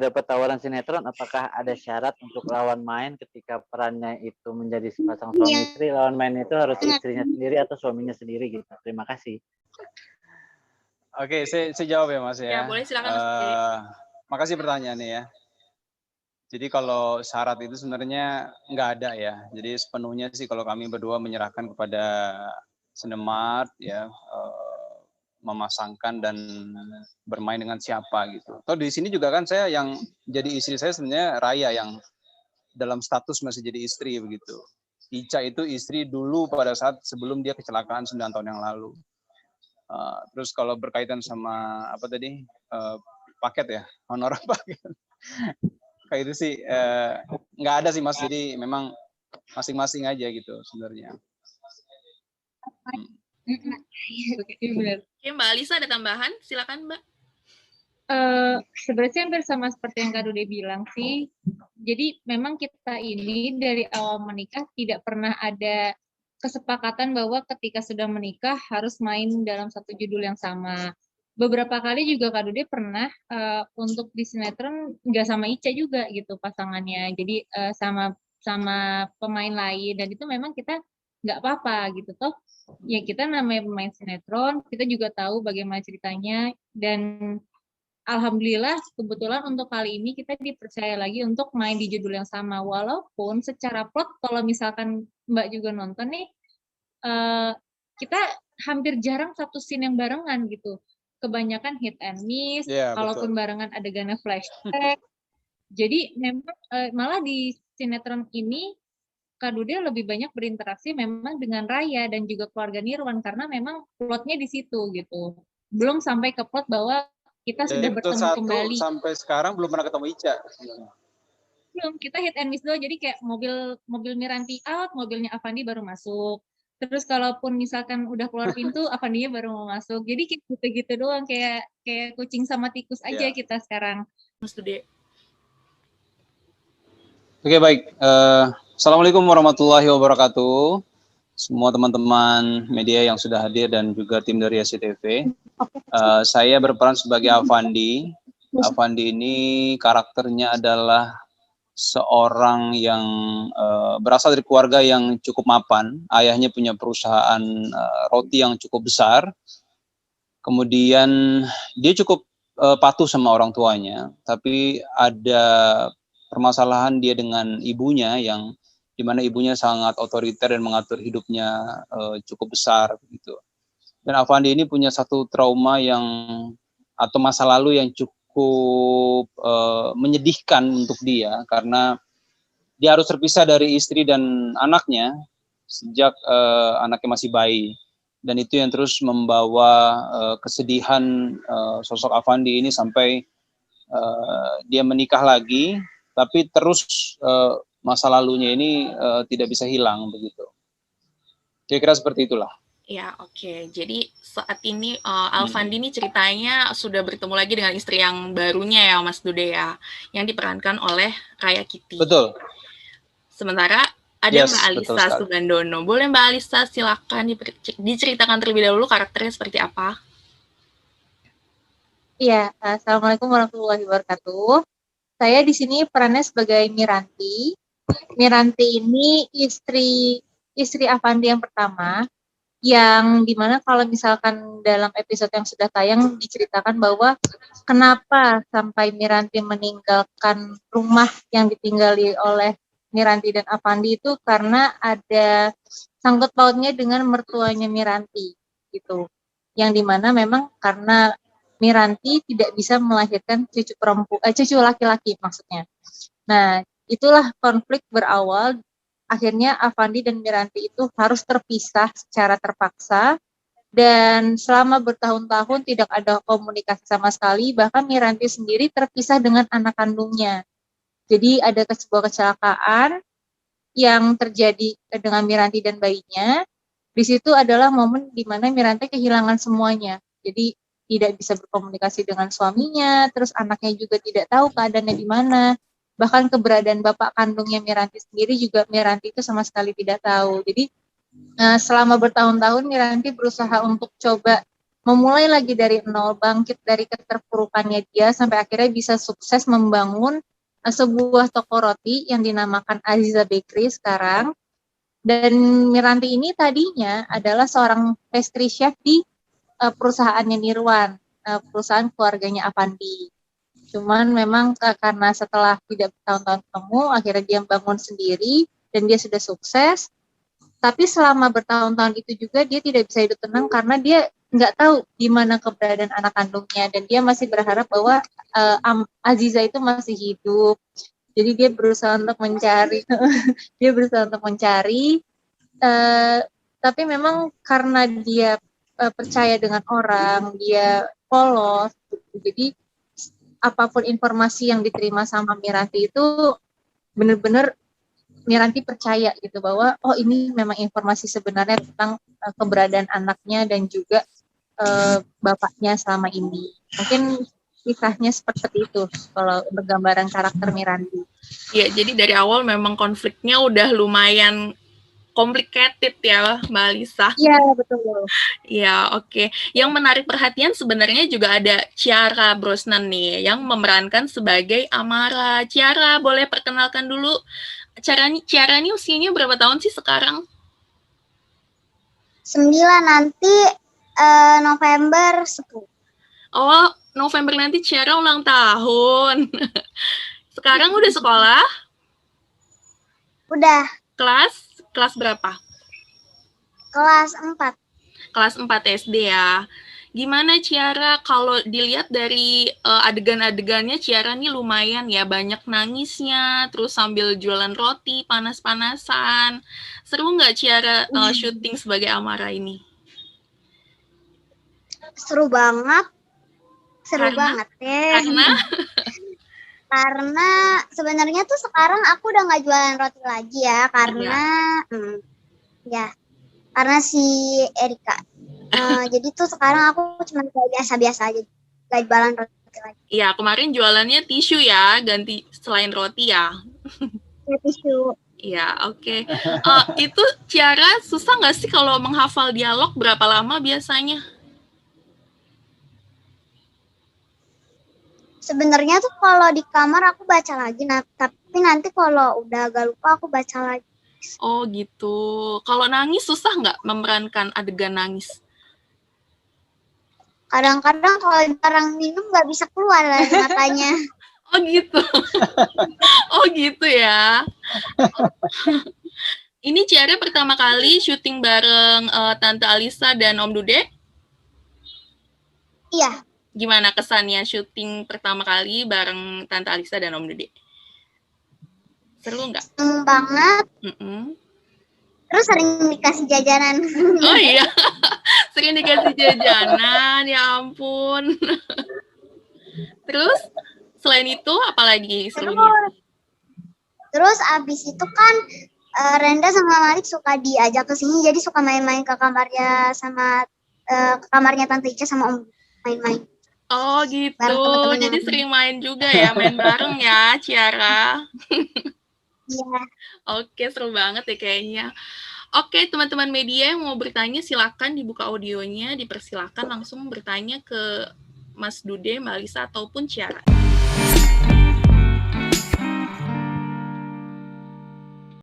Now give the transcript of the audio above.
dapat tawaran sinetron, apakah ada syarat untuk lawan main ketika perannya itu menjadi sepasang suami istri? Lawan main itu harus istrinya sendiri atau suaminya sendiri gitu. Terima kasih. Oke, saya jawab ya Mas ya. Ya, boleh silakan Mas Dude. Makasih pertanyaannya ya. Jadi kalau syarat itu sebenarnya nggak ada ya. Jadi sepenuhnya sih kalau kami berdua menyerahkan kepada Sinemart ya, memasangkan dan bermain dengan siapa gitu. Atau di sini juga kan saya yang jadi istri saya sebenarnya Raya yang dalam status masih jadi istri begitu. Ica itu istri dulu pada saat sebelum dia kecelakaan 9 tahun yang lalu. Terus kalau berkaitan sama apa tadi paket ya, honor paket. Kayak itu sih nggak ada sih Mas. Jadi memang masing-masing aja gitu sebenarnya. Oke, Mbak Alisa ada tambahan? Silakan Mbak. Sebenarnya hampir sama seperti yang Kak Dude bilang sih. Jadi memang kita ini dari awal menikah tidak pernah ada kesepakatan bahwa ketika sudah menikah harus main dalam satu judul yang sama. Beberapa kali juga Kak Dude pernah untuk di sinetron nggak sama Ica juga gitu pasangannya. Jadi sama pemain lain, dan itu memang kita nggak apa-apa gitu toh. Ya kita namanya pemain sinetron, kita juga tahu bagaimana ceritanya, dan alhamdulillah kebetulan untuk kali ini kita dipercaya lagi untuk main di judul yang sama. Walaupun secara plot kalau misalkan Mbak juga nonton nih, kita hampir jarang satu scene yang barengan gitu. Kebanyakan hit and miss, kalaupun barengan adegannya flashback. Jadi memang malah di sinetron ini Kak Dude lebih banyak berinteraksi memang dengan Raya dan juga keluarga Nirwan, karena memang plotnya di situ gitu. Belum sampai ke plot bahwa kita sudah bertemu kembali. Sampai sekarang belum pernah ketemu Ica. Belum, kita hit and miss doang. Jadi kayak mobil Miranti out, mobilnya Avandi baru masuk. Terus kalaupun misalkan udah keluar pintu, Avandinya baru mau masuk. Jadi kayak gitu-gitu doang, kayak kucing sama tikus aja kita sekarang. Mas Dude. Oke, baik. Assalamualaikum warahmatullahi wabarakatuh. Semua teman-teman media yang sudah hadir dan juga tim dari SCTV. Saya berperan sebagai Avandi. Avandi ini karakternya adalah seorang yang berasal dari keluarga yang cukup mapan. Ayahnya punya perusahaan roti yang cukup besar. Kemudian dia cukup patuh sama orang tuanya, tapi ada permasalahan dia dengan ibunya yang dimana ibunya sangat otoriter dan mengatur hidupnya cukup besar gitu. Dan Avandi ini punya satu trauma atau masa lalu yang cukup menyedihkan untuk dia, karena dia harus terpisah dari istri dan anaknya sejak anaknya masih bayi. Dan itu yang terus membawa kesedihan sosok Avandi ini sampai dia menikah lagi, tapi terus masa lalunya ini tidak bisa hilang begitu. Kira-kira seperti itulah. Ya, oke. Jadi saat ini Alfandi ini ceritanya sudah bertemu lagi dengan istri yang barunya ya, Mas Dude ya, yang diperankan oleh Raya Kitty. Betul. Sementara ada Mbak Alisa Sugandono. Boleh Mbak Alisa silakan diceritakan terlebih dahulu karakternya seperti apa? Iya, Assalamualaikum warahmatullahi wabarakatuh. Saya di sini perannya sebagai Miranti. Miranti ini istri Avandi yang pertama, yang dimana kalau misalkan dalam episode yang sudah tayang diceritakan bahwa kenapa sampai Miranti meninggalkan rumah yang ditinggali oleh Miranti dan Avandi itu karena ada sangkut pautnya dengan mertuanya Miranti gitu, yang dimana memang karena Miranti tidak bisa melahirkan cucu laki-laki maksudnya. Nah, itulah konflik berawal. Akhirnya Avandi dan Miranti itu harus terpisah secara terpaksa, dan selama bertahun-tahun tidak ada komunikasi sama sekali. Bahkan Miranti sendiri terpisah dengan anak kandungnya. Jadi ada sebuah kecelakaan yang terjadi dengan Miranti dan bayinya. Di situ adalah momen di mana Miranti kehilangan semuanya. Jadi tidak bisa berkomunikasi dengan suaminya, terus anaknya juga tidak tahu keadaannya di mana. Bahkan keberadaan bapak kandungnya Miranti sendiri juga Miranti itu sama sekali tidak tahu. Jadi selama bertahun-tahun Miranti berusaha untuk coba memulai lagi dari nol, bangkit dari keterpurukannya dia sampai akhirnya bisa sukses membangun sebuah toko roti yang dinamakan Aziza Bakery sekarang. Dan Miranti ini tadinya adalah seorang pastry chef di perusahaannya Nirwan, perusahaan keluarganya Avandi. Cuman memang karena setelah tidak bertahun-tahun ketemu, akhirnya dia bangun sendiri dan dia sudah sukses. Tapi selama bertahun-tahun itu juga dia tidak bisa hidup tenang karena dia nggak tahu di mana keberadaan anak kandungnya, dan dia masih berharap bahwa Aziza itu masih hidup. Jadi dia berusaha untuk mencari, tapi memang karena dia percaya dengan orang, dia polos, jadi apapun informasi yang diterima sama Miranti itu benar-benar Miranti percaya gitu bahwa oh ini memang informasi sebenarnya tentang keberadaan anaknya dan juga bapaknya selama ini. Mungkin kisahnya seperti itu kalau untuk gambaran karakter Miranti. Ya, jadi dari awal memang konfliknya udah lumayan complicated ya, Mbak Alisa. Iya, betul. Ya, oke. Yang menarik perhatian sebenarnya juga ada Ciara Brosnan nih, yang memerankan sebagai Amara. Ciara, boleh perkenalkan dulu. Ciara ini usianya berapa tahun sih sekarang? 9, nanti November 10. Oh, November nanti Ciara ulang tahun. Sekarang udah sekolah? Udah. Kelas berapa? Kelas 4. Kelas 4 SD ya. Gimana Ciara, kalau dilihat dari adegan-adegannya, Ciara nih lumayan ya, banyak nangisnya, terus sambil jualan roti, panas-panasan. Seru nggak Ciara syuting sebagai Amara ini? Seru banget. Banget ya. Karena sebenarnya tuh sekarang aku udah nggak jualan roti lagi ya, karena karena si Erika. Jadi tuh sekarang aku cuma kayak biasa-biasa aja, nggak jualan roti lagi. Iya, kemarin jualannya tisu ya, ganti selain roti ya. Ya, tisu. Iya, oke. Itu Ciara susah nggak sih kalau menghafal dialog, berapa lama biasanya? Sebenarnya tuh kalau di kamar aku baca lagi, tapi nanti kalau udah agak lupa aku baca lagi. Oh gitu. Kalau nangis susah nggak memerankan adegan nangis? Kadang-kadang kalau jarang minum nggak bisa keluar dari matanya. Oh gitu. Oh gitu ya. Ini Ciara pertama kali syuting bareng Tante Alisa dan Om Dude? Iya. Gimana kesannya syuting pertama kali bareng Tante Alisa dan Om Dude? Seru nggak? Seneng banget. Terus sering dikasih jajanan. Oh iya, sering dikasih jajanan, ya ampun. Terus selain itu apalagi serunya? Terus abis itu kan Renda sama Malik suka diajak ke sini, jadi suka main-main ke kamarnya sama ke kamarnya Tante Ica sama Om, main-main. Oh gitu, jadi sering main juga ya, main bareng ya Ciara. Iya. Oke, seru banget ya kayaknya. Oke, teman-teman media yang mau bertanya silakan dibuka audionya, dipersilakan langsung bertanya ke Mas Dude, Mbak Alisa ataupun Ciara.